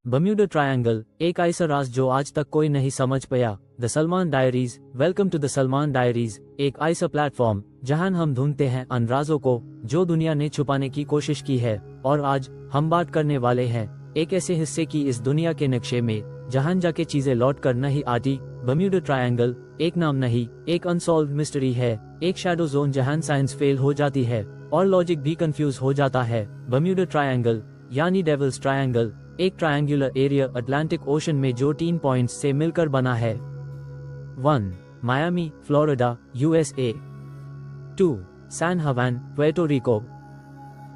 बम्यूडा triangle, एक ऐसा राज जो आज तक कोई नहीं समझ पाया। The Salman diaries. Welcome to the Salman diaries, एक ऐसा प्लेटफॉर्म जहां हम ढूंढते हैं उन राजों को जो दुनिया ने छुपाने की कोशिश की है। और आज हम बात करने वाले हैं एक ऐसे हिस्से की इस दुनिया के नक्शे में जहां जाके चीजें लौट कर नहीं आती। बम्यूडा ट्रायंगल एक नाम नहीं, एक अनसॉल्व मिस्ट्री है, एक शैडो जोन जहां साइंस फेल हो जाती है और लॉजिक भी कंफ्यूज हो जाता है। बम्यूडा ट्रायंगल यानी डेविल्स ट्रायंगल, एक ट्रायंगुलर एरिया अटलांटिक ओशन में जो 3 पॉइंट्स से मिलकर बना है। 1. Miami, Florida, USA. 2. सैन हवान, पुएर्टो रिको।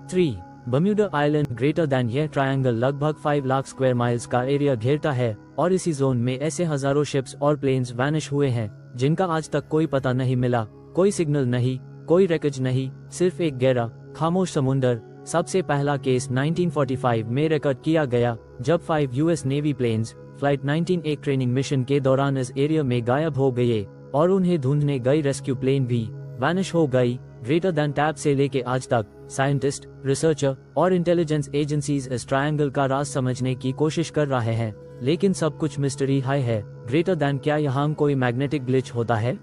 3. बम्यूडा आइलैंड। ग्रेटर दैन यह ट्रायंगल लगभग 5 लाख स्क्वायर माइल्स का एरिया घेरता है और इसी जोन में ऐसे हजारों शिप्स और प्लेन्स वैनिश हुए हैं जिनका आज तक कोई पता नहीं मिला। कोई सिग्नल नहीं, कोई रेकेज नहीं, सिर्फ एक गहरा खामोश समुंदर। सबसे पहला केस 1945 में रिकॉर्ड किया गया जब 5 यूएस नेवी प्लेन्स फ्लाइट 19 एक ट्रेनिंग मिशन के दौरान इस एरिया में गायब हो गए और उन्हें ढूंढने गई रेस्क्यू प्लेन भी वैनिश हो गई। ग्रेटर दैन टैब से लेके आज तक साइंटिस्ट, रिसर्चर और इंटेलिजेंस एजेंसीज इस ट्रायंगल का राज समझने की कोशिश कर रहे हैं, लेकिन सब कुछ मिस्ट्री हाई है। ग्रेटर दैन, क्या यहाँ कोई मैग्नेटिक ग्लिच होता है?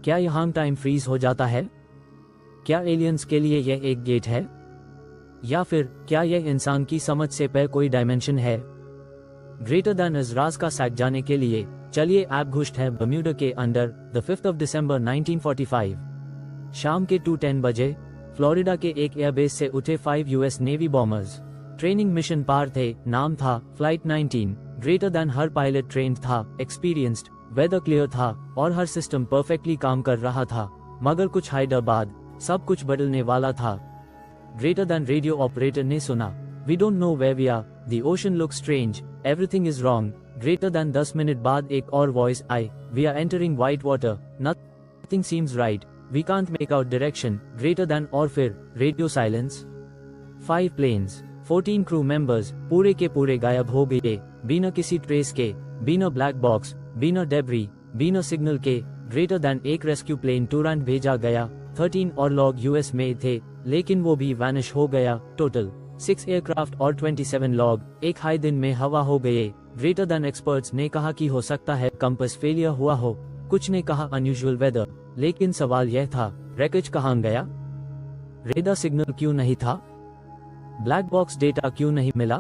क्या यहाँ टाइम फ्रीज हो जाता है? क्या एलियंस के लिए यह एक गेट है? या फिर क्या यह इंसान की समझ से परे कोई डायमेंशन है? ग्रेटर दैन इस राज का सैक जाने के लिए चलिए आप घुसते हैं बम्यूडा के अंदर। द 5th of December 1945 शाम के 2:10 बजे फ्लोरिडा के एक एयरबेस से उठे 5 US navy bombers. Training mission पार थे, नाम था फ्लाइट 19। ग्रेटर दैन हर पायलट ट्रेंड था, एक्सपीरियंस्ड, वेदर क्लियर था और हर सिस्टम परफेक्टली काम कर रहा था। मगर कुछ हाइडर बाद सब कुछ बदलने वाला था। ग्रेटर दैन रेडियो ऑपरेटर ने सुना, we don't know where we are, the ocean looks strange, everything is wrong. Greater than 10 minute बाद एक और वॉइस आई, we are entering white water, nothing seems right, we can't make out direction. Greater than और फिर radio silence. 5 planes, 14 crew members पूरे के पूरे गायब हो गए, बिना किसी ट्रेस के, बिना ब्लैक बॉक्स, बिना डेब्री, बिना सिग्नल के। ग्रेटर दैन एक रेस्क्यू प्लेन टूरांट भेजा गया, 13 और लोग यूएस में थे, लेकिन वो भी वैनिश हो गया। टोटल 6 एयरक्राफ्ट और 27 लोग एक हाई दिन में हवा हो गए। ग्रेटर दैन एक्सपर्ट्स ने कहा कि हो सकता है कंपास फेलियर हुआ हो, कुछ ने कहा अनयूजुअल वेदर, लेकिन सवाल यह था रैकेज कहाँ गया? रेडार सिग्नल क्यों नहीं था? ब्लैक बॉक्स डेटा क्यों नहीं मिला?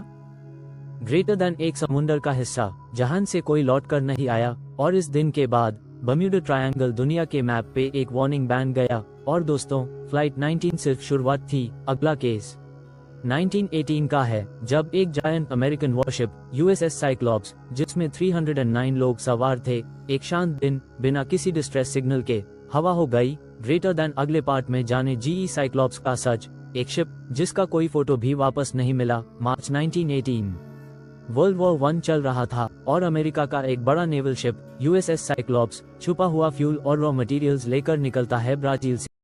ग्रेटर दैन एक समुंदर का हिस्सा जहां से कोई लौट कर नहीं आया। और इस दिन के बाद बम्यूडा ट्रायंगल दुनिया के मैप पे एक वार्निंग बन गया। और दोस्तों, फ्लाइट 19 सिर्फ शुरुआत थी। अगला केस 1918 का है, जब एक giant American worship USS Cyclops जिसमें 309 लोग सवार थे, एक शांत दिन बिना किसी डिस्ट्रेस सिग्नल के हवा हो गई। ग्रेटर दैन अगले पार्ट में जाने जीई साइक्लॉप्स का सच, एक शिप जिसका कोई फोटो भी वापस नहीं मिला। मार्च 1918 वर्ल्ड वॉर 1 चल रहा था और अमेरिका का एक बड़ा नेवल शिप यूएसएस साइक्लॉप्स छुपा हुआ फ्यूल और रॉ मटेरियल्स लेकर निकलता है ब्राजील से।